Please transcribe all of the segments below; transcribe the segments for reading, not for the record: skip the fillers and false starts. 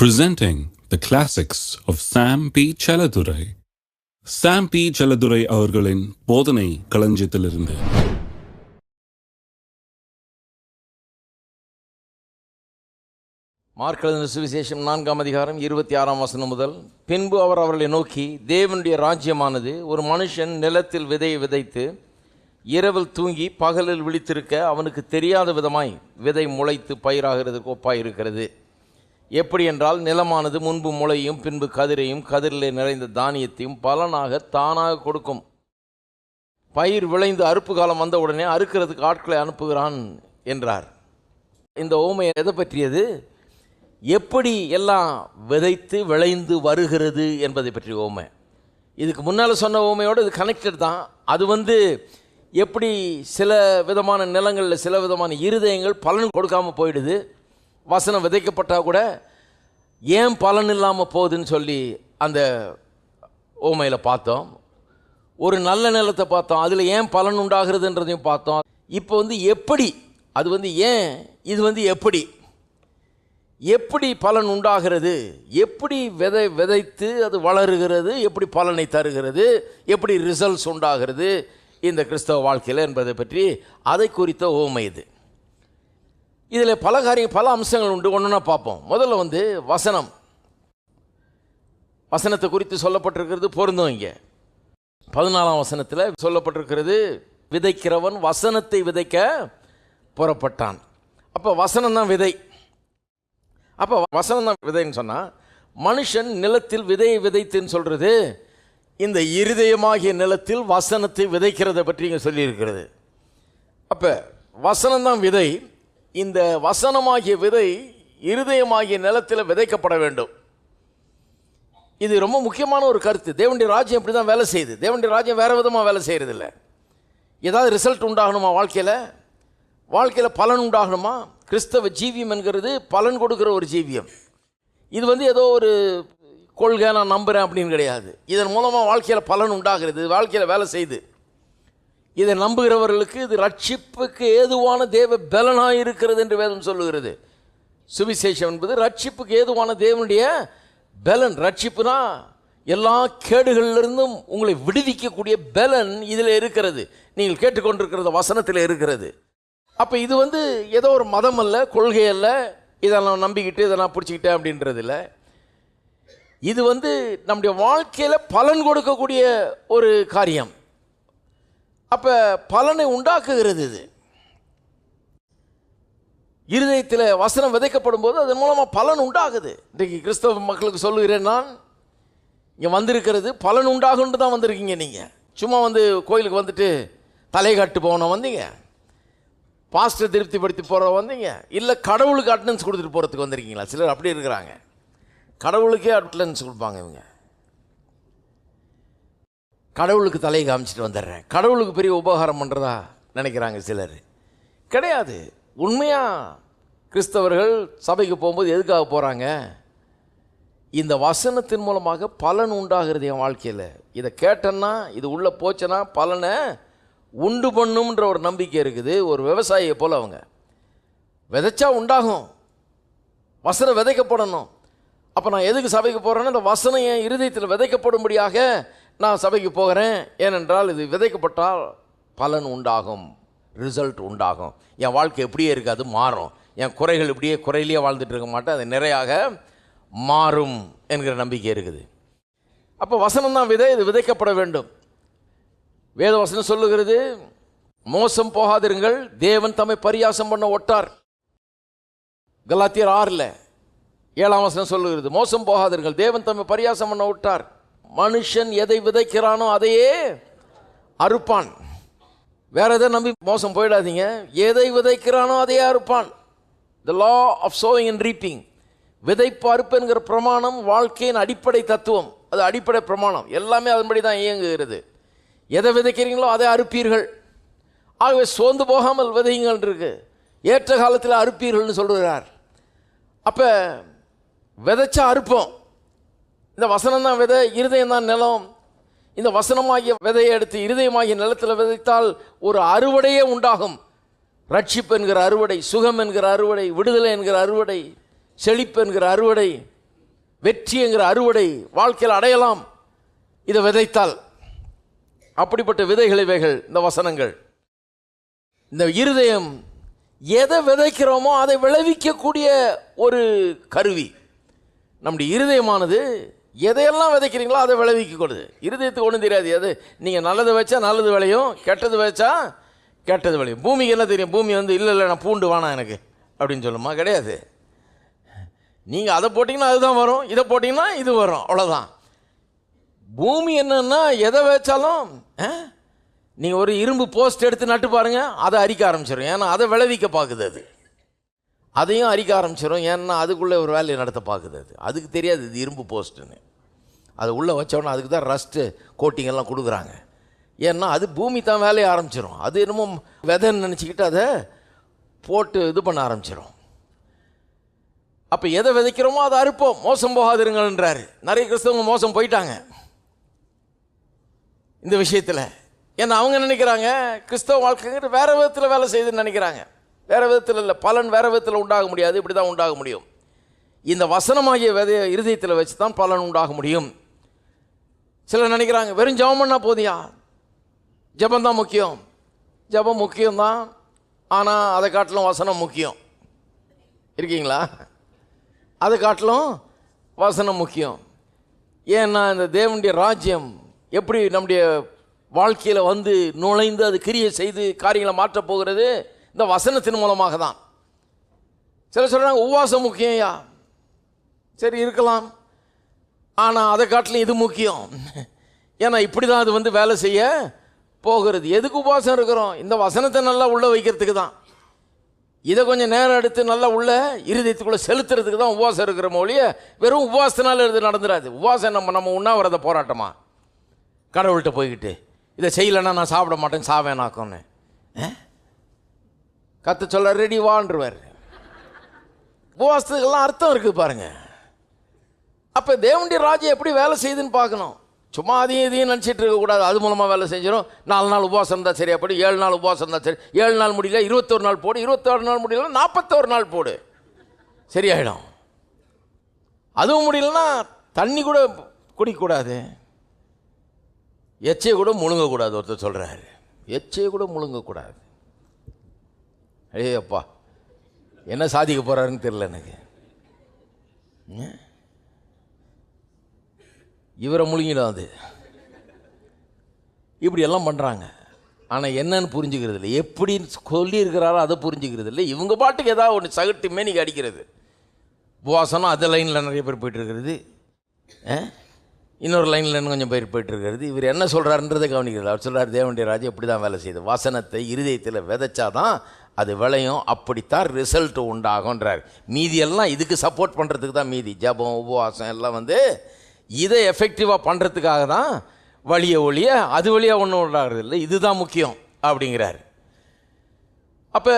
Presenting the classics of Sam P. Chaladurai. Sam P. Chaladurai அவர்களின் போதனை களஞ்சியத்திலிருந்து. Mark எழுதின சுவிசேஷம் 4ஆம் அதிகாரம் 26ஆம் வசனம் முதல். பின்பு அவர் அவர்களை நோக்கி, தேவனுடைய ராஜ்யமானது ஒரு மனுஷன் நிலத்தில் விதையை விதைத்து இரவில் தூங்கி பகலில் விழித்திருக்க அவனுக்கு தெரியாத விதமாய் விதை முளைத்து பயிராகிறதுக்கு ஒப்பாயிருக்கிறது. எப்படி என்றால், நிலமானது முன்பு முளையும் பின்பு கதிரையும் கதிரிலே நிறைந்த தானியத்தையும் பலனாக தானாக கொடுக்கும். பயிர் விளைந்து அறுப்பு காலம் வந்த உடனே அறுக்கிறதுக்கு ஆட்களை அனுப்புகிறான் என்றார். இந்த ஓமை எதை பற்றியது? எப்படி எல்லாம் விதைத்து விளைந்து வருகிறது என்பதை பற்றிய ஓமை. இதுக்கு முன்னால் சொன்ன ஓமையோடு இது கனெக்டட் தான். அது எப்படி சில விதமான நிலங்களில் சில விதமான இருதயங்கள் பலன் கொடுக்காமல் போயிடுது. வசனம் விதைக்கப்பட்டால் கூட ஏன் பலன் இல்லாமல் போகுதுன்னு சொல்லி அந்த ஓமையில் பார்த்தோம். ஒரு நல்ல நிலத்தை பார்த்தோம், அதில் ஏன் பலன் உண்டாகிறதுன்றதையும் பார்த்தோம். இப்போ எப்படி அது ஏன் இது எப்படி பலன் உண்டாகிறது, எப்படி விதைத்து அது வளருகிறது, எப்படி பலனை தருகிறது, எப்படி ரிசல்ட்ஸ் உண்டாகிறது இந்த கிறிஸ்தவ வாழ்க்கையில் என்பதை பற்றி அதை குறித்த ஓமை இது. இதில் பல அம்சங்கள் உண்டு. ஒன்றுனா பார்ப்போம். முதல்ல வசனத்தை குறித்து சொல்லப்பட்டிருக்கிறது பொருந்தும். இங்கே 14ஆம் வசனத்தில் சொல்லப்பட்டிருக்கிறது, விதைக்கிறவன் வசனத்தை விதைக்க புறப்பட்டான். அப்போ வசனம் தான் விதை. அப்போ வசனம் தான் விதைன்னு சொன்னால், மனுஷன் நிலத்தில் விதையை விதைத்துன்னு சொல்கிறது இந்த இருதயமாகிய நிலத்தில் வசனத்தை விதைக்கிறத பற்றி இங்கே சொல்லியிருக்கிறது. அப்போ வசனம் தான் விதை. இந்த வசனமாகிய விதை இருதயமாகிய நிலத்தில் விதைக்கப்பட வேண்டும். இது ரொம்ப முக்கியமான ஒரு கருத்து. தேவனுடைய ராஜ்யம் இப்படி தான் வேலை செய்யுது. தேவனுடைய ராஜ்யம் வேறு விதமாக வேலை செய்கிறதில்ல. ஏதாவது ரிசல்ட் உண்டாகணுமா வாழ்க்கையில் பலன் உண்டாகணுமா? கிறிஸ்தவ ஜீவியம் என்கிறது பலன் கொடுக்குற ஒரு ஜீவியம். இது ஏதோ ஒரு கொள்கை நான் நம்புகிறேன் அப்படின்னு கிடையாது. இதன் மூலமாக வாழ்க்கையில் பலன் உண்டாகிறது, வாழ்க்கையில் வேலை செய்யுது. இதை நம்புகிறவர்களுக்கு இது ரட்சிப்புக்கு ஏதுவான தேவ பலனாக இருக்கிறது என்று வேதம் சொல்லுகிறது. சுவிசேஷம் என்பது ரட்சிப்புக்கு ஏதுவான தேவனுடைய பலன். ரட்சிப்புனா எல்லா கேடுகளிலிருந்தும் உங்களை விடுவிக்கக்கூடிய பலன் இதில் இருக்கிறது. நீங்கள் கேட்டுக்கொண்டிருக்கிறது வசனத்தில் இருக்கிறது. அப்போ இது ஏதோ ஒரு மதம் அல்ல, கொள்கை அல்ல, இதெல்லாம் நம்பிக்கிட்டு இதை நான் பிடிச்சிக்கிட்டேன் அப்படின்றது இல்லை. இது நம்முடைய வாழ்க்கையில் பலன் கொடுக்கக்கூடிய ஒரு காரியம். அப்போ பலனை உண்டாக்குகிறது. இது இருதயத்தில் வசனம் விதைக்கப்படும் போது அதன் மூலமாக பலன் உண்டாகுது. இன்றைக்கு கிறிஸ்தவ மக்களுக்கு சொல்லுகிறேன், நான் இங்கே வந்திருக்கிறது பலன் உண்டாகுன்னு தான் வந்திருக்கீங்க. நீங்கள் சும்மா கோயிலுக்கு வந்துட்டு தலை காட்டு போன வந்தீங்க, பாஸ்டர் திருப்திப்படுத்தி போகிற வந்தீங்க, இல்லை கடவுளுக்கு அட்டண்டன்ஸ் கொடுத்துட்டு போகிறதுக்கு வந்திருக்கீங்களா? சிலர் அப்படி இருக்கிறாங்க. கடவுளுக்கே அட்டண்டன்ஸ் கொடுப்பாங்க. இவங்க கடவுளுக்கு தலையை காமிச்சிட்டு வந்துடுறேன், கடவுளுக்கு பெரிய உபகாரம் பண்ணுறதா நினைக்கிறாங்க சிலர். கிடையாது. உண்மையாக கிறிஸ்தவர்கள் சபைக்கு போகும்போது எதுக்காக போகிறாங்க? இந்த வசனத்தின் மூலமாக பலன் உண்டாகிறது என் வாழ்க்கையில். இதை கேட்டேன்னா, இது உள்ளே போச்சேன்னா பலனை உண்டு பண்ணும்ன்ற ஒரு நம்பிக்கை இருக்குது. ஒரு விவசாயியை போல் அவங்க விதைச்சா உண்டாகும். வசனம் விதைக்கப்படணும். அப்போ நான் எதுக்கு சபைக்கு போகிறேன்னா, இந்த வசனம் என் இருதயத்தில் விதைக்கப்படும்படியாக நான் சபைக்கு போகிறேன். ஏனென்றால் இது விதைக்கப்பட்டால் பலன் உண்டாகும், ரிசல்ட் உண்டாகும். என் வாழ்க்கை எப்படியே இருக்காது, மாறும். என் குறைகள் இப்படியே குறையிலேயே வாழ்ந்துட்டு இருக்க மாட்டேன், அது நிறையாக மாறும் என்கிற நம்பிக்கை இருக்குது. அப்போ வசனம் தான் விதை, இது விதைக்கப்பட வேண்டும். வேத வசனம் சொல்லுகிறது, மோசம் போகாதிருங்கள், தேவன் தம்மை பரியாசம் பண்ண ஒட்டார். கலாத்தியர் 6:7 வசனம் சொல்லுகிறது, மோசம் போகாதிருங்கள், தேவன் தம்மை பரியாசம் பண்ண ஒட்டார். மனுஷன் எதை விதைக்கிறானோ அதையே அறுப்பான். வேற எதை நம்பி மோசம் போயிடாதீங்க. எதை விதைக்கிறானோ அதையே அறுப்பான். The law of sowing and reaping. விதைப்பு அறுப்பு என்கிற பிரமாணம் வாழ்க்கையின் அடிப்படை தத்துவம். அது அடிப்படை பிரமாணம். எல்லாமே அதன்படி தான் இயங்குகிறது. எதை விதைக்கிறீங்களோ அதை அறுப்பீர்கள். ஆகவே சோர்ந்து போகாமல் விதைங்கள் இருக்கு. ஏற்ற காலத்தில் அறுப்பீர்கள்னு சொல்கிறார். அப்போ விதைச்சா அறுப்போம். இந்த வசனம் தான் விதை, இருதயம் தான் நிலம். இந்த வசனமாகிய விதையை எடுத்து இருதயமாகிய நிலத்தில் விதைத்தால் ஒரு அறுவடையே உண்டாகும். ரட்சிப்பு என்கிற அறுவடை, சுகம் என்கிற அறுவடை, விடுதலை என்கிற அறுவடை, செழிப்பு என்கிற அறுவடை வெற்றிங்கிற அறுவடை வாழ்க்கையில் அடையலாம் இதை விதைத்தால். அப்படிப்பட்ட விதைகள் இவைகள் இந்த வசனங்கள். இந்த இருதயம் எதை விதைக்கிறோமோ அதை விளைவிக்கக்கூடிய ஒரு கருவி. நம்முடைய இருதயமானது எதையெல்லாம் விதைக்கிறீங்களோ அதை விளைவிக்கக்கூடாது. இருதயத்துக்கு ஒன்றும் தெரியாது. எது நீங்கள் நல்லது வச்சா நல்லது விளையும், கெட்டது வச்சா கெட்டது விளையும். பூமிக்கு என்ன தெரியும்? பூமி இல்லை நான் பூண்டு வேணாம் எனக்கு அப்படின்னு சொல்லுமா? கிடையாது. நீங்கள் அதை போட்டிங்கன்னா அதுதான் வரும், இதை போட்டிங்கன்னா இது வரும், அவ்வளோதான். பூமி என்னன்னா எதை வச்சாலும் நீங்கள் ஒரு இரும்பு போஸ்ட் எடுத்து நட்டு பாருங்கள், அதை அரிக்க ஆரம்பிச்சிடும். ஏன்னா அதை விளைவிக்க பார்க்குது. அது அதையும் அரிக்க ஆரம்பிச்சிடும். ஏன்னா அதுக்குள்ளே ஒரு வேலையை நடத்த பார்க்குது. அதுக்கு தெரியாது இது இரும்பு போஸ்ட்டுன்னு. அதை உள்ளே வச்சோன்னா அதுக்கு தான் ரஸ்ட்டு கோட்டிங்கெல்லாம் கொடுக்குறாங்க. ஏன்னா அது பூமி தான் வேலையை ஆரம்பிச்சிடும். அது என்னமோ விதைன்னு நினச்சிக்கிட்டு அதை போட்டு இது பண்ண ஆரம்பிச்சிடும். அப்போ எதை விதைக்கிறோமோ அதை அறுப்போம். மோசம் போகாதிருங்கன்றாரு. நிறைய கிறிஸ்தவங்க மோசம் போயிட்டாங்க இந்த விஷயத்தில். ஏன்னா அவங்க நினைக்கிறாங்க கிறிஸ்தவ வாழ்க்கைங்கிட்ட வேறு விதத்தில் வேலை செய்யுதுன்னு நினைக்கிறாங்க. வேறு விதத்தில் இல்லை, பலன் வேறு விதத்தில் உண்டாக முடியாது. இப்படி தான் உண்டாக முடியும். இந்த வசனமாகிய விதைய இருதயத்தில் வச்சு தான் பலன் உண்டாக முடியும். சிலர் நினைக்கிறாங்க வெறும் ஜெபம் பண்ணால் போதியா, ஜெபந்தான் முக்கியம். ஜெபம் முக்கியம்தான், ஆனால் அதை காட்டிலும் வசனம் முக்கியம். இருக்கீங்களா? அதை காட்டிலும் வசனம் முக்கியம். ஏன்னா இந்த தேவனுடைய ராஜ்யம் எப்படி நம்முடைய வாழ்க்கையில் வந்து நுழைந்து அது கிரியை செய்து காரியங்களை மாற்றப் போகிறது இந்த வசனத்தின் மூலமாக தான். சிலர் சொல்கிறாங்க உபவாசம் முக்கியம்யா. சரி இருக்கலாம், ஆனால் அதை காட்டிலும் இது முக்கியம். ஏன்னா இப்படி தான் அது வந்து வேலை செய்ய போகிறது. எதுக்கு உபவாசம் இருக்கிறோம்? இந்த வசனத்தை நல்லா உள்ளே வைக்கிறதுக்கு தான். இதை கொஞ்சம் நேரம் எடுத்து நல்லா உள்ள இருதயத்துக்குள்ளே செலுத்துறதுக்கு தான் உபவாசம் இருக்கிற மொழிய. வெறும் உபவாசத்தினால இது நடந்துடாது. உபவாசம் நம்ம உண்ணாவிரத போராட்டமா? கடவுள்கிட்ட போய்கிட்டு இதை செய்யலைன்னா நான் சாப்பிட மாட்டேன், சாவேனாக்கோன்னு கற்று சொல்ல ரெடி வான்றுவார். உபவாசத்துக்கெல்லாம் அர்த்தம் இருக்குது பாருங்க. அப்போ தேவனுடைய ராஜ்யம் எப்படி வேலை செய்யுதுன்னு பார்க்கணும். சும்மா அதையும் இதையும் நினச்சிட்டு இருக்கக்கூடாது. அது மூலமாக வேலை செஞ்சிடும். 4 நாள் உபவாசம் இருந்தால் சரியா போடு, 7 நாள் உபவாசம் இருந்தால் சரி, 7 நாள் முடியல 21 நாள் போடு, 21 நாள் முடியல 41 நாள் போடு, சரியாயிடும். அதுவும் முடியலன்னா தண்ணி கூட குடிக்கக்கூடாது, எச்சையை கூட முழுங்கக்கூடாது. ஒருத்தர் சொல்கிறாரு எச்சையை கூட முழுங்கக்கூடாது. அப்பா என்ன சாதிக்க போகிறாருன்னு தெரியல எனக்கு. இவரை முழுங்கிடும் அது. இப்படியெல்லாம் பண்ணுறாங்க. ஆனால் என்னன்னு புரிஞ்சுக்கிறது இல்லை. எப்படி சொல்லியிருக்கிறாரோ அதை புரிஞ்சுக்கிறது இல்லை. இவங்க பாட்டுக்கு ஏதாவது ஒன்று சகட்டு மேனிக்கு அடிக்கிறது. உபவாசம்னா அது லைனில் நிறைய பேர் போய்ட்டுருக்கிறது, இன்னொரு லைனில் இன்னும் கொஞ்சம் பேர் போய்ட்டுருக்கிறது. இவர் என்ன சொல்கிறாருன்றதை கவனிக்கிறது. அவர் சொல்கிறார் தேவனுடைய ராஜ்யம் இப்படி தான் வேலை செய்யுது. வசனத்தை இருதயத்தில் விதைச்சாதான் அது விளையும், அப்படித்தான் ரிசல்ட் உண்டாகுன்றார். மீதியெல்லாம் இதுக்கு சப்போர்ட் பண்ணுறதுக்கு தான். மீதி ஜபம் உபவாசம் எல்லாம் வந்து இதை எஃபெக்டிவாக பண்ணுறதுக்காக தான் வழியை ஒழிய அது வழியாக ஒன்றும் உண்டாகிறது இல்லை. இதுதான் முக்கியம் அப்படிங்கிறார். அப்போ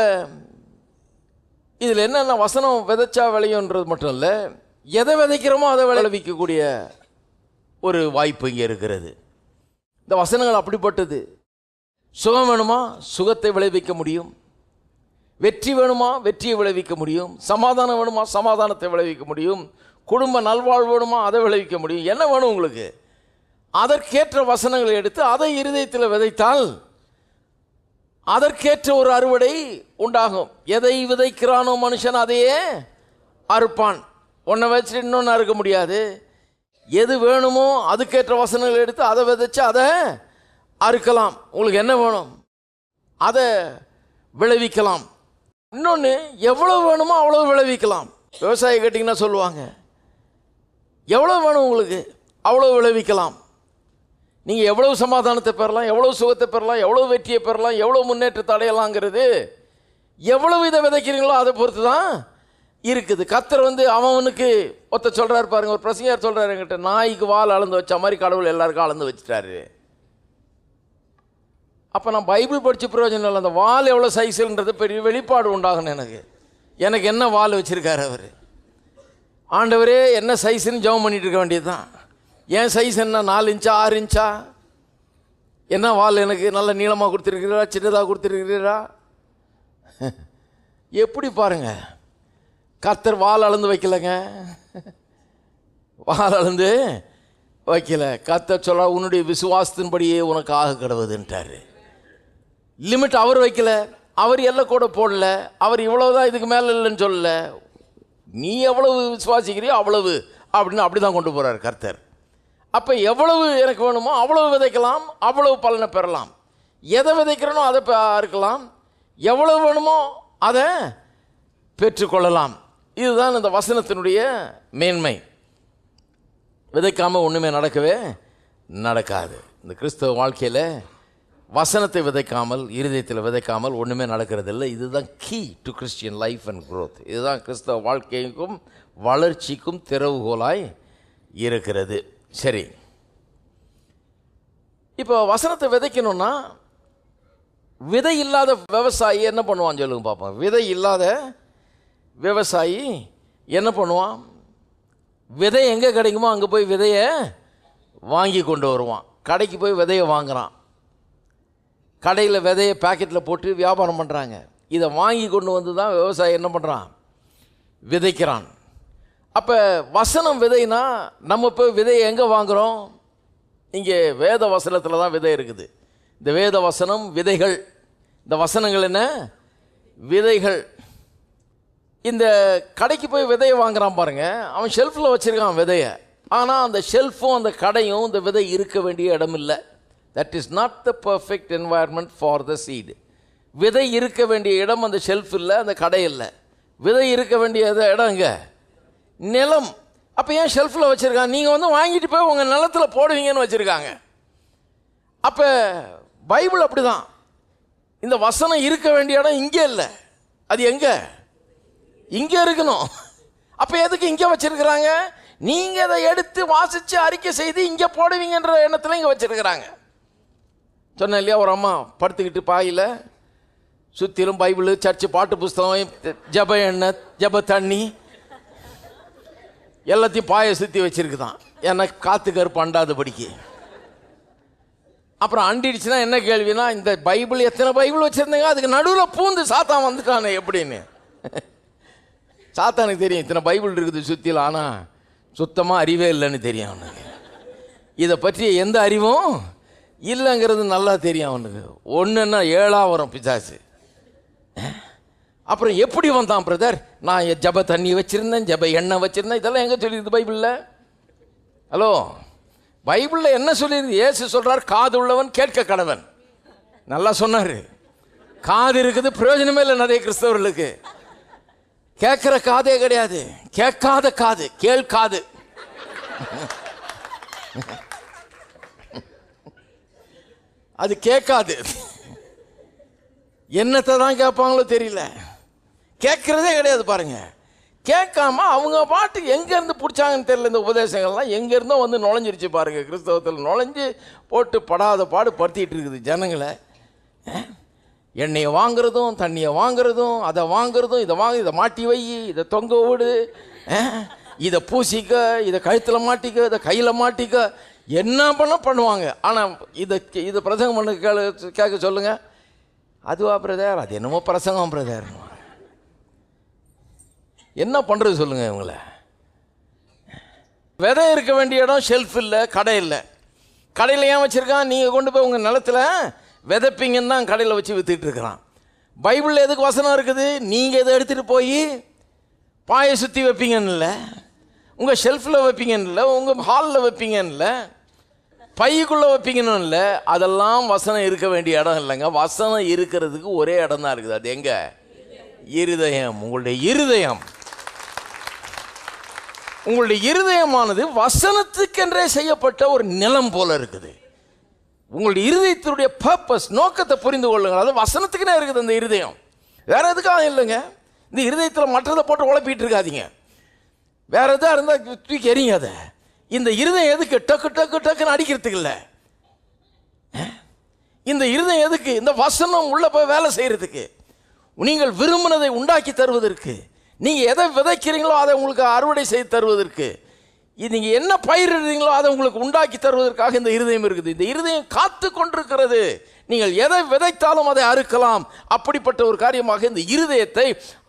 இதில் என்னென்ன வசனம் விதைச்சா விளையுன்றது மட்டும் இல்லை, எதை விதைக்கிறோமோ அதை விளைவிக்கக்கூடிய ஒரு வாய்ப்பு இங்கே இருக்கிறது. இந்த வசனங்கள் அப்படிப்பட்டது. சுகம் வேணுமா சுகத்தை விளைவிக்க முடியும், வெற்றி வேணுமா வெற்றியை விளைவிக்க முடியும், சமாதானம் வேணுமா சமாதானத்தை விளைவிக்க முடியும், குடும்ப நல்வாழ்வு வேணுமா அதை விளைவிக்க முடியும். என்ன வேணும் உங்களுக்கு? அதற்கேற்ற வசனங்களை எடுத்து அதை இருதயத்தில் விதைத்தால் அதற்கேற்ற ஒரு அறுவடை உண்டாகும். எதை விதைக்கிறானோ மனுஷன் அதையே அறுப்பான். ஒன்றை வச்சுட்டு இன்னொன்று அறுக்க முடியாது. எது வேணுமோ அதுக்கேற்ற வசனங்களை எடுத்து அதை விதைச்சு அதை அறுக்கலாம். உங்களுக்கு என்ன வேணும் அதை விளைவிக்கலாம். இன்னொன்று எவ்வளோ வேணுமோ அவ்வளோ விளைவிக்கலாம். விவசாயி கேட்டிங்கன்னா சொல்லுவாங்க எவ்வளோ வேணும் உங்களுக்கு அவ்வளோ விளைவிக்கலாம். நீங்கள் எவ்வளோ சமாதானத்தை பெறலாம், எவ்வளோ சுகத்தை பெறலாம், எவ்வளோ வெற்றியை பெறலாம், எவ்வளோ முன்னேற்றத்தை அடையலாங்கிறது எவ்வளவு இதை விதைக்கிறீங்களோ அதை பொறுத்து தான் இருக்குது. கர்த்தர் வந்து அவனுக்கு ஒருத்தர் சொல்கிறாரு பாருங்க, ஒரு பிரசங்கர் சொல்கிறாரு என்கிட்ட, நாய்க்கு வால் அளந்து வச்ச மாதிரி கடவுள் எல்லாருக்கும் அளந்து வச்சுட்டாரு. அப்போ நான் பைபிள் படித்த பிரயோஜனம் இல்லை. அந்த வால் எவ்வளோ சைஸ்ன்றது பெரிய வெளிப்பாடு உண்டாகணும் எனக்கு என்ன வால் வச்சுருக்காரு அவர். ஆண்டவரே என்ன சைஸ்ன்னு ஜெபம் பண்ணிட்டு இருக்க வேண்டியது தான். என் சைஸ் என்ன 4 இன்ச்சா 6 இன்ச்சா? என்ன வால் எனக்கு நல்ல நீளமாக கொடுத்துருக்கிறீரா சின்னதாக கொடுத்துருக்கிறீரா? எப்படி பாருங்க, கர்த்தர் வால் அளந்து வைக்கலைங்க. வாழந்து வைக்கல. கர்த்தர் சொல்ல உன்னுடைய விசுவாசத்தின்படியே உனக்கு ஆக கிடவுதுன்ட்டாரு. லிமிட் அவர் வைக்கல, அவர் எல்லை கூட போடல, அவர் இவ்வளவுதான் இதுக்கு மேலே இல்லைன்னு சொல்லல. நீ எவ்வளவு விசுவாசிக்கிறியோ அவ்வளவு அப்படின்னு அப்படி தான் கொண்டு போகிறார் கர்த்தர். அப்போ எவ்வளவு எனக்கு வேணுமோ அவ்வளவு விதைக்கலாம், அவ்வளவு பலனை பெறலாம். எதை விதைக்கிறனோ அதை அறுக்கலாம், எவ்வளவு வேணுமோ அதை பெற்றுக்கொள்ளலாம். இதுதான் இந்த வசனத்தினுடைய மேன்மை. விதைக்காமல் ஒன்றுமே நடக்கவே நடக்காது. இந்த கிறிஸ்தவ வாழ்க்கையில் வசனத்தை விதைக்காமல், இருதயத்தில் விதைக்காமல் ஒன்றுமே நடக்கிறது இல்லை. இதுதான் key to Christian life and growth. இதுதான் கிறிஸ்தவ வாழ்க்கைக்கும் வளர்ச்சிக்கும் திறவுகோலாய் இருக்கிறது. சரி, இப்போ வசனத்தை விதைக்கணும்னா விதை இல்லாத விவசாயி என்ன பண்ணுவான் சொல்லுங்க பார்ப்போம். விதை இல்லாத விவசாயி என்ன பண்ணுவான்? விதை எங்கே கிடைக்குமோ அங்கே போய் விதையை வாங்கி கொண்டு வருவான். கடைக்கு போய் விதையை வாங்குகிறான். கடையில் விதையை பேக்கெட்டில் போட்டு வியாபாரம் பண்ணுறாங்க. இதை வாங்கி கொண்டு வந்து தான் விவசாயி என்ன பண்ணுறான்? விதைக்கிறான். அப்போ வசனம் விதைனா நம்ம போய் விதையை எங்கே வாங்குகிறோம்? இங்கே வேத வசனத்தில் தான் விதை இருக்குது. இந்த வேத வசனம் விதைகள். இந்த வசனங்கள் என்ன? விதைகள். இந்த கடைக்கு போய் விதையை வாங்குறான் பாருங்க, அவன் ஷெல்ஃபில் வச்சுருக்கான் விதையை. ஆனால் அந்த ஷெல்ஃபும் அந்த கடையும் இந்த விதை இருக்க வேண்டிய இடம் இல்லை. That is not the perfect environment for the seed. விதை இருக்க வேண்டிய இடம் அந்த ஷெல்ஃப் இல்லை, அந்த கடை இல்லை. விதை இருக்க வேண்டிய இடம் இங்கே நிலம். அப்போ ஏன் ஷெல்ஃபில் வச்சுருக்காங்க? நீங்கள் வந்து வாங்கிட்டு போய் உங்கள் நிலத்தில் போடுவீங்கன்னு வச்சுருக்காங்க. அப்போ பைபிள் அப்படி தான். இந்த வசனம் இருக்க வேண்டிய இடம் இங்கே இல்லை, அது எங்கே? இங்கே இருக்கணும். அப்போ எதுக்கு இங்கே வச்சுருக்கிறாங்க? நீங்கள் அதை எடுத்து வாசித்து அறிக்கை செய்து இங்கே போடுவீங்கன்ற எண்ணத்தில் இங்கே வச்சுருக்கிறாங்க. சொன்னேன் இல்லையா, ஒரு அம்மா படுத்துக்கிட்டு பாயில் சுற்றிலும் பைபிள், சர்ச்சு, பாட்டு புஸ்தகம், ஜப எண்ணெய், ஜப தண்ணி எல்லாத்தையும் பாயை சுற்றி வச்சுருக்குதான். ஏன்னா காற்று கருப்பு அண்டாதபடிக்கு. அப்புறம் அண்டிடுச்சுன்னா என்ன கேள்வினா, இந்த பைபிள் எத்தனை பைபிள் வச்சுருந்தீங்க, அதுக்கு நடுவில் பூந்து சாத்தான் வந்துட்டானே எப்படின்னு. சாத்தானுக்கு தெரியும் இத்தனை பைபிள் இருக்குது சுற்றியில், ஆனால் சுத்தமாக அறிவே இல்லைன்னு தெரியும் அவனுக்கு. இதை பற்றி எந்த அறிவும் இல்லைங்கிறது நல்லா தெரியும் அவனுக்கு. ஒன்றுன்னா 7 வரும் பிசாசு. அப்புறம் எப்படி வந்தான் பிரதர்? நான் ஜப தண்ணி வச்சுருந்தேன், ஜப எண்ணெய் வச்சுருந்தேன், இதெல்லாம் எங்கே சொல்லியிருக்கு பைபிளில்? ஹலோ, பைபிளில் என்ன சொல்லியிருக்கு? இயேசு சொல்கிறார், காது உள்ளவன் கேட்க கடவன். நல்லா சொன்னார். காது இருக்குது, பிரயோஜனமே இல்லை நிறைய கிறிஸ்தவர்களுக்கு. கேட்குற காதே கிடையாது, கேட்காத காது, கேட்காது. அது கேட்காது. என்னத்தை தான் கேட்பாங்களோ தெரியல, கேட்குறதே கிடையாது. பாருங்க, கேட்காம அவங்க பாட்டு எங்கேருந்து பிடிச்சாங்கன்னு தெரியல. இந்த உபதேசங்கள்லாம் எங்கேருந்தோ வந்து நுழைஞ்சிருச்சு பாருங்க. கிறிஸ்தவத்தில் நுழைஞ்சு போட்டு படாத பாடு படுத்திட்டு இருக்குது ஜனங்களை. எண்ணெயை வாங்குறதும், தண்ணியை வாங்குறதும், அதை வாங்குறதும், இதை மாட்டி வை, இதை தொங்க விடு, இதை பூசிக்க, இதை கழுத்தில் மாட்டிக்க, இதை கையில் மாட்டிக்க, என்ன பண்ணுவாங்க. ஆனால் இதை பிரசங்கம் பண்ண கேட்க சொல்லுங்க, அதுவா பிரதர்? அது என்னமோ பிரசங்கம் பிரதர். என்ன பண்ணுறது சொல்லுங்க இவங்கள? விதை இருக்க வேண்டிய இடம் ஷெல்ஃப் இல்லை, கடை இல்லை. கடையில் ஏன் வச்சுருக்கான்? நீங்கள் கொண்டு போய் உங்கள் நிலத்தில் விதைப்பீங்கன்னு தான் கடையில் வச்சு வித்துட்டு இருக்கிறான். பைபிளில் எதுக்கு வசனம் இருக்குது? நீங்கள் இதை எடுத்துகிட்டு போய் பாயை சுற்றி வைப்பீங்கன்னு இல்லை, உங்கள் ஷெல்ஃபில் வைப்பீங்கன்னு இல்லை, உங்கள் ஹாலில் வைப்பீங்கன்னு இல்லை, பைக்குள்ளே வைப்பீங்கன்னு இல்லை. அதெல்லாம் வசனம் இருக்க வேண்டிய இடம் இல்லைங்க. வசனம் இருக்கிறதுக்கு ஒரே இடம் தான் இருக்குது. அது எங்கே? இருதயம். உங்களுடைய இருதயம். உங்களுடைய இருதயமானது வசனத்துக்கென்றே செய்யப்பட்ட ஒரு நிலம் போல இருக்குது. உங்களுடைய இருதயத்தினுடைய பர்பஸ், நோக்கத்தை புரிந்து கொள்ளுங்கள். அது வசனத்துக்குன்னே இருக்குது அந்த இருதயம், வேற எதுக்காக இல்லைங்க. இந்த இருதயத்தில் மற்றதை போட்டு உழப்பிட்டு இருக்காதீங்க. வேற எதாக இருந்தால் தூக்கி எறிங்க. அதை இந்த இருதயம் எதுக்கு? டக்கு டக்கு டக்குன்னு அடிக்கிறதுக்கு இல்லை. இந்த இருதயம் எதுக்கு? இந்த வசனம் உள்ள போய் வேலை செய்யறதுக்கு, நீங்கள் விரும்பினதை உண்டாக்கி தருவதற்கு, நீங்கள் எதை விதைக்கிறீங்களோ அதை உங்களுக்கு அறுவடை செய்து தருவதற்கு, நீங்கள் என்ன பயிரிடுறீங்களோ அதை உங்களுக்கு உண்டாக்கி தருவதற்காக இந்த இருதயம் இருக்குது. இந்த இருதயம் காத்து கொண்டிருக்கிறது. நீங்கள் எதை விதைத்தாலும் அதை அறுக்கலாம். அப்படிப்பட்ட ஒரு காரியமாக இந்த இருதயத்தை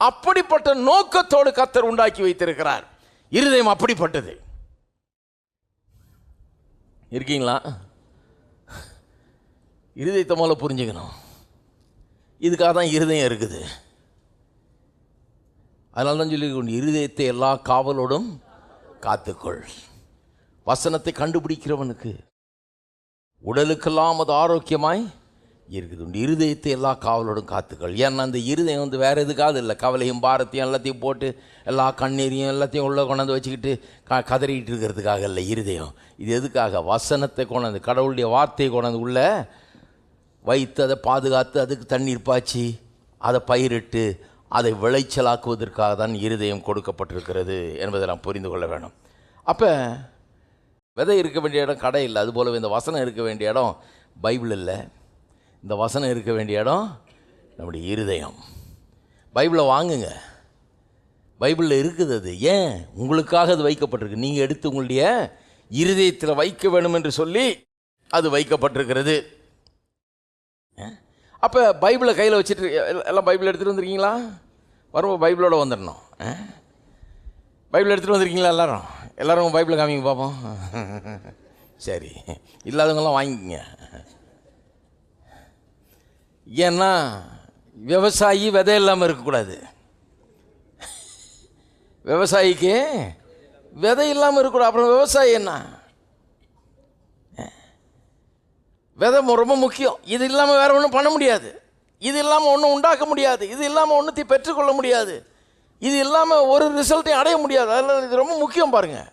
அப்படிப்பட்ட நோக்கத்தோடு கர்த்தர் உண்டாக்கி வைத்திருக்கிறார். இருதயம் அப்படிப்பட்டது. இருக்கீங்களா? இருதயத்தை முதல்ல புரிஞ்சுக்கணும். இதுக்காக தான் இருதயம் இருக்குது. அதனால தான் சொல்லி இருதயத்தை எல்லா காவலோடும் காத்துக்கொள். வசனத்தை கண்டுபிடிக்கிறவனுக்கு உடலுக்கெல்லாம் அது ஆரோக்கியமாய் இருக்குது. இருதயத்தை எல்லா காவலோடும் காத்துக்கள். ஏன்னா அந்த இருதயம் வேறு எதுக்காவது இல்லை. கவலையும் பாரத்தையும் எல்லாத்தையும் போட்டு எல்லா கண்ணீரையும் எல்லாத்தையும் உள்ளே கொண்டாந்து வச்சுக்கிட்டு கதறிட்டு இருக்கிறதுக்காக இல்லை இருதயம். இது எதுக்காக? வசனத்தை கொண்டாந்து, கடவுளுடைய வார்த்தையை கொண்டாந்து உள்ளே வைத்து அதை பாதுகாத்து அதுக்கு தண்ணீர் பாய்ச்சி அதை பயிரிட்டு அதை விளைச்சலாக்குவதற்காக தான் இருதயம் கொடுக்கப்பட்டிருக்கிறது என்பதை நாம் புரிந்து கொள்ள வேணும். அப்போ விதை இருக்க வேண்டிய இடம் கடை இல்லை. அதுபோலவே இந்த வசனம் இருக்க வேண்டிய இடம் பைபிள் இல்லை. இந்த வசனம் இருக்க வேண்டிய இடம் நம்முடைய இருதயம். பைபிளை வாங்குங்க, பைபிளில் இருக்குது. அது ஏன் உங்களுக்காக அது வைக்கப்பட்டிருக்கு. நீங்கள் எடுத்து உங்களுடைய இருதயத்தில் வைக்க வேணும் என்று சொல்லி அது வைக்கப்பட்டிருக்கிறது. அப்போ பைபிளை கையில் வச்சுட்டு எல்லாம் பைபிள் எடுத்துகிட்டு வந்துருக்கீங்களா? வரும்போது பைபிளோட வந்துடணும். பைபிள் எடுத்துகிட்டு வந்துருக்கீங்களா? எல்லோரும் பைபிளை காமிங்க பார்ப்போம். சரி, இல்லாதவங்களாம் வாங்கிக்கங்க. ஏன்னா விவசாயி விதை இல்லாமல் இருக்கக்கூடாது. விவசாயிக்கு விதை இல்லாமல் இருக்கக்கூடாது. அப்புறம் விவசாயி என்ன? விதை ரொம்ப முக்கியம். இது இல்லாமல் வேறு ஒன்றும் பண்ண முடியாது. இது இல்லாமல் ஒன்றும் உண்டாக்க முடியாது. இது இல்லாமல் ஒன்றுத்தையும் பெற்றுக்கொள்ள முடியாது. இது இல்லாமல் ஒரு ரிசல்ட்டையும் அடைய முடியாது. அதனால் இது ரொம்ப முக்கியம். பாருங்கள்,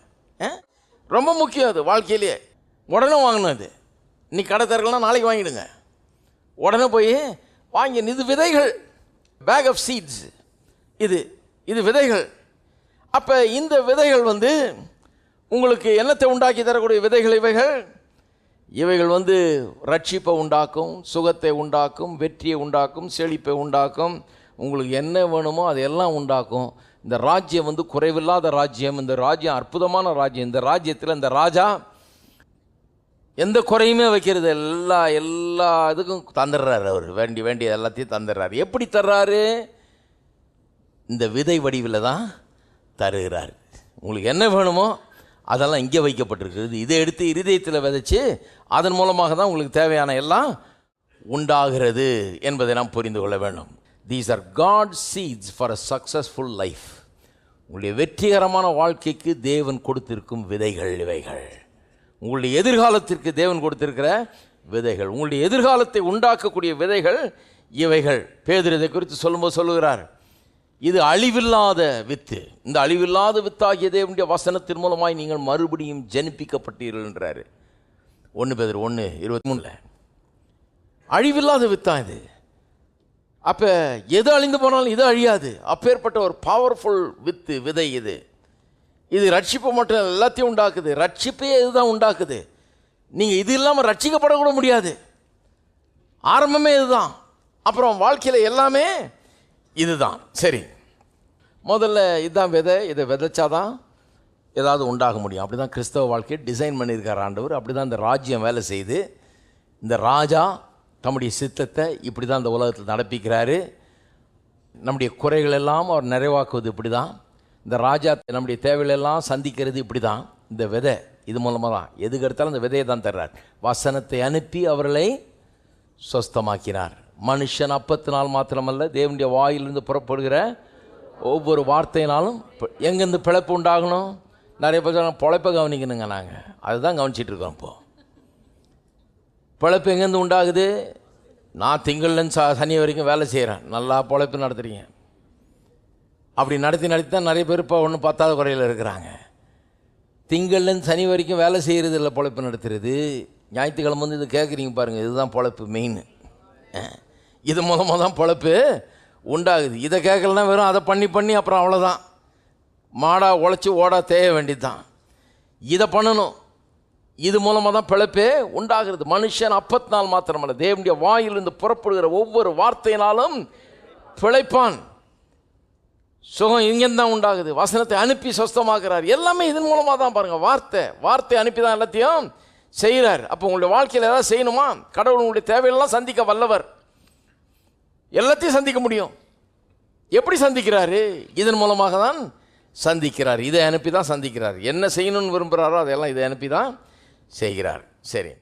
ரொம்ப முக்கியம். அது வாழ்க்கையிலேயே உடனே வாங்கணும். அது இன்னைக்கு கடை திறக்கலாம், நாளைக்கு வாங்கிடுங்க. உடனே போய் வாங்கி. இது விதைகள், பேக் ஆஃப் சீட்ஸ். இது விதைகள். அப்போ இந்த விதைகள் உங்களுக்கு என்னத்தை உண்டாக்கி தரக்கூடிய விதைகள் இவைகள் ரட்சிப்பை உண்டாக்கும், சுகத்தை உண்டாக்கும், வெற்றியை உண்டாக்கும், செழிப்பை உண்டாக்கும். உங்களுக்கு என்ன வேணுமோ அதையெல்லாம் உண்டாக்கும். இந்த ராஜ்யம் குறைவில்லாத ராஜ்யம். இந்த ராஜ்யம் அற்புதமான ராஜ்யம். இந்த ராஜ்யத்தில் இந்த ராஜா எந்த குறையுமே வைக்கிறது. எல்லா இதுக்கும் தந்துடுறாரு. அவர் வேண்டிய எல்லாத்தையும் தந்துடுறாரு. எப்படி தர்றாரு? இந்த விதை வடிவில் தான் தருகிறார். உங்களுக்கு என்ன வேணுமோ அதெல்லாம் இங்கே வைக்கப்பட்டிருக்கிறது. இதை எடுத்து இருதயத்தில் விதைச்சு அதன் மூலமாக தான் உங்களுக்கு தேவையான எல்லாம் உண்டாகிறது என்பதை நாம் புரிந்து கொள்ள வேண்டும். These are God seeds for a successful life. உங்களுடைய வெற்றிகரமான வாழ்க்கைக்கு தேவன் கொடுத்திருக்கும் விதைகள் இவைகள். உங்களுடைய எதிர்காலத்திற்கு தேவன் கொடுத்திருக்கிற விதைகள், உங்களுடைய எதிர்காலத்தை உண்டாக்கக்கூடிய விதைகள் இவைகள். பேதுரு இதை குறித்து சொல்லும்போது சொல்லுகிறார், இது அழிவில்லாத வித்து. இந்த அழிவில்லாத வித்தாகிய தேவனுடைய வசனத்தின் மூலமாய் நீங்கள் மறுபடியும் ஜனிப்பிக்கப்பட்டீர்கள் என்றாரு. 1 பேதுரு 1:23. அழிவில்லாத வித்தான் இது. அப்போ எது அழிந்து போனாலும் இது அழியாது. அப்பேற்பட்ட ஒரு பவர்ஃபுல் விதை இது ரட்சிப்பை மட்டும் எல்லாத்தையும் உண்டாக்குது. ரட்சிப்பையே இதுதான் உண்டாக்குது. நீங்கள் இது இல்லாமல் ரட்சிக்கப்படக்கூட முடியாது. ஆரம்பமே இதுதான். அப்புறம் வாழ்க்கையில் எல்லாமே இதுதான். சரி, முதல்ல இதுதான் விதை. இதை விதைச்சாதான் ஏதாவது உண்டாக முடியும். அப்படி தான் கிறிஸ்தவ வாழ்க்கையை டிசைன் பண்ணியிருக்கார் ஆண்டவர். அப்படி தான் இந்த ராஜ்யம் வேலை செய்து. இந்த ராஜா தம்முடைய சித்தத்தை இப்படி தான் இந்த உலகத்தில் நடப்பிக்கிறாரு. நம்முடைய குறைகள் எல்லாம் அவர் நிறைவாக்குவது இப்படி தான். இந்த ராஜா நம்முடைய தேவைகளெல்லாம் சந்திக்கிறது இப்படி தான். இந்த விதை இது மூலமாக தான். எதுக்கு எடுத்தாலும் இந்த விதையை தான் தர்றார். வசனத்தை அனுப்பி அவர்களை சொஸ்தமாக்கினார். மனுஷன் அப்பத்தினால் மாத்திரமல்ல, தேவனுடைய வாயிலிருந்து புறப்படுகிற ஒவ்வொரு வார்த்தையினாலும். எங்கேருந்து பிழைப்பு உண்டாகணும்? நிறைய பேர் பொழைப்பை கவனிக்கணுங்க. நாங்கள் அதுதான் கவனிச்சிட்டு இருக்கோம். இப்போது பிழைப்பு எங்கேருந்து உண்டாகுது? நான் திங்கள்லேருந்து சனி வரைக்கும் வேலை செய்கிறேன், நல்லா பொழைப்பு நடத்துகிறீங்க. அப்படி நடத்தி தான் நிறைய பேர் இப்போ ஒன்றும் பத்தாவது குறையில் இருக்கிறாங்க. திங்கள்லேருந்து சனி வரைக்கும் வேலை செய்கிறது இல்லை, பொழைப்பு நடத்துறது. ஞாயிற்றுக்கிழமை இது கேட்குறீங்க பாருங்கள், இதுதான் பொழைப்பு மெயின். இது மூலமாக தான் பொழைப்பு உண்டாகுது. இதை கேட்கலன்னா வெறும் அதை பண்ணி அப்புறம் அவ்வளோதான். மாடா உழைச்சி ஓடா தேய வேண்டியது தான். இதை பண்ணணும். இது மூலமாக தான் பிழைப்பே உண்டாகிறது. மனுஷன் அப்பத்தினால் மாத்திரமல்ல, தேவனுடைய வாயிலிருந்து புறப்படுகிற ஒவ்வொரு வார்த்தையினாலும் பிழைப்பான். சுகம் இங்கேருந்து தான் உண்டாகுது. வசனத்தை அனுப்பி சொஸ்தமாக்குறார். எல்லாமே இதன் மூலமாக தான். பாருங்கள், வார்த்தை அனுப்பி தான் எல்லாத்தையும் செய்கிறார். அப்போ உங்களுடைய வாழ்க்கையில் ஏதாவது செய்யணுமா? கடவுள் உங்களுடைய தேவையெல்லாம் சந்திக்க வல்லவர். எல்லாத்தையும் சந்திக்க முடியும். எப்படி சந்திக்கிறாரு? இதன் மூலமாக தான் சந்திக்கிறார். இதை அனுப்பி தான் சந்திக்கிறார். என்ன செய்யணும்னு விரும்புகிறாரோ அதையெல்லாம் இதை அனுப்பி தான் செய்கிறார். சரி.